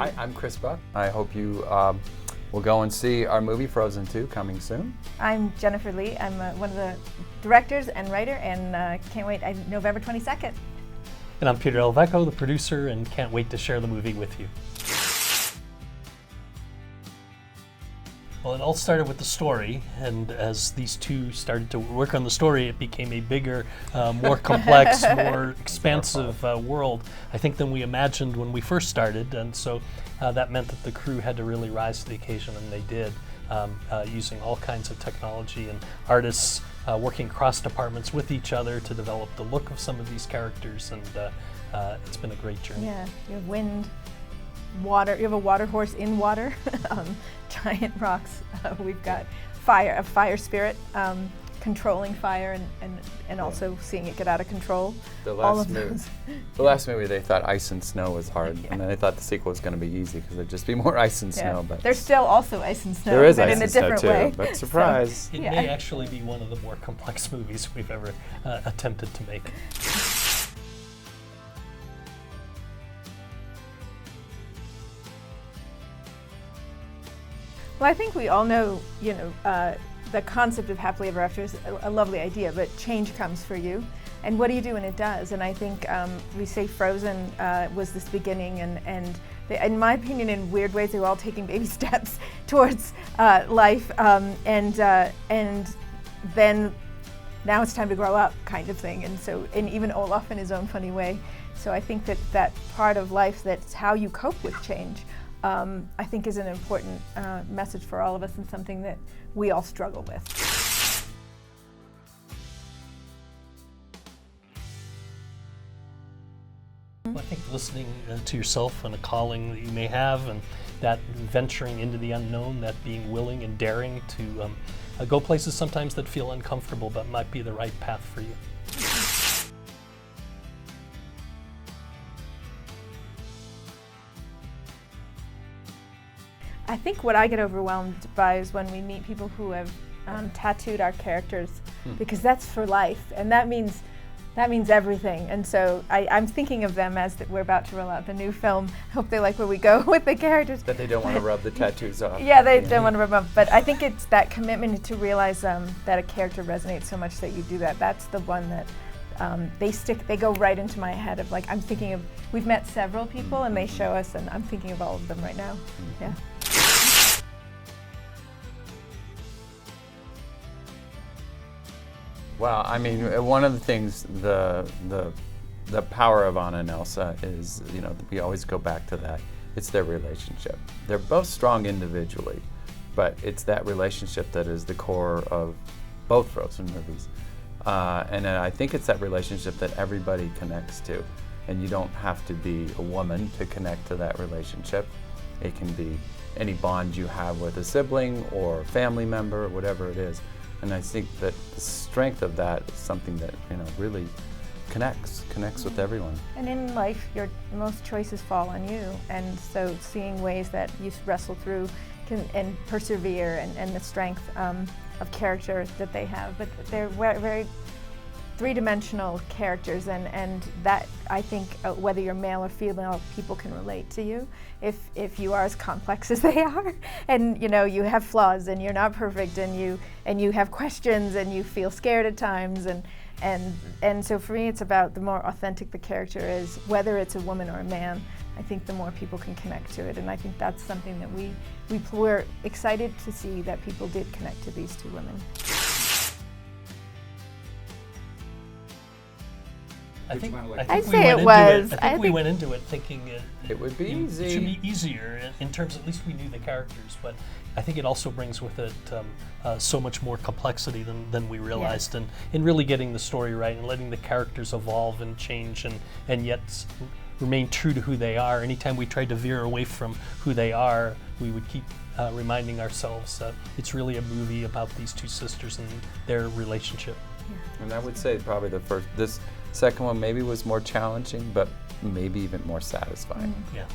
Hi, I'm Chris Buck. I hope you will go and see our movie Frozen 2 coming soon. I'm Jennifer Lee. I'm one of the directors and writer, and can't wait. November 22nd. And I'm Peter del Vecho, the producer, and can't wait to share the movie with you. Well, it all started with the story, and as these two started to work on the story, it became a bigger, more complex, more expansive world, I think, than we imagined when we first started. And so that meant that the crew had to really rise to the occasion, and they did, using all kinds of technology and artists working cross departments with each other to develop the look of some of these characters, and it's been a great journey. Yeah, you have wind, water, you have a water horse in water, giant rocks. We've got fire, a fire spirit, controlling fire and also seeing it get out of control. The last movie they thought ice and snow was hard, and then they thought the sequel was going to be easy because there'd just be more ice and snow. But there's still also ice and snow, there is but ice in a and snow different too, way. but surprise. It may actually be one of the more complex movies we've ever attempted to make. Well, I think we all know, the concept of happily ever after is a lovely idea, but change comes for you. And what do you do when it does? And I think we say Frozen was this beginning, and in my opinion, in weird ways, they were all taking baby steps towards life. And then now it's time to grow up, kind of thing. And even Olaf in his own funny way. So I think that part of life, that's how you cope with change. I think is an important message for all of us, and something that we all struggle with. Well, I think listening to yourself and a calling that you may have, and that venturing into the unknown, that being willing and daring to go places sometimes that feel uncomfortable but might be the right path for you. I think what I get overwhelmed by is when we meet people who have tattooed our characters, because that's for life, and that means everything. And so I'm thinking of them as we're about to roll out the new film. Hope they like where we go with the characters. That they don't want to rub the tattoos off. Yeah, they don't want to rub them off. But I think it's that commitment to realize that a character resonates so much that you do that. That's the one that they go right into my head of, like, I'm thinking of, we've met several people and they show us, and I'm thinking of all of them right now. Yeah. Well, I mean, one of the things, the power of Anna and Elsa is, we always go back to that. It's their relationship. They're both strong individually, but it's that relationship that is the core of both Frozen movies. And I think it's that relationship that everybody connects to. And you don't have to be a woman to connect to that relationship. It can be any bond you have with a sibling or family member or whatever it is. And I think that the strength of that is something that really connects with everyone. And in life, most choices fall on you, and so seeing ways that you wrestle through and persevere, and the strength of character that they have. But they're very three-dimensional characters, and that, I think, whether you're male or female, people can relate to you if you are as complex as they are, and you have flaws, and you're not perfect, and you have questions, and you feel scared at times, and so for me, it's about the more authentic the character is, whether it's a woman or a man. I think the more people can connect to it, and I think that's something that we're excited to see, that people did connect to these two women. I'd say it was. I think we went into it thinking it would be easy. It should be easier in terms, at least we knew the characters, but I think it also brings with it so much more complexity than we realized, and in really getting the story right and letting the characters evolve and change and yet remain true to who they are. Anytime we tried to veer away from who they are, we would keep reminding ourselves that it's really a movie about these two sisters and their relationship. Yeah. And I would say probably this second one maybe was more challenging, but maybe even more satisfying. Yeah.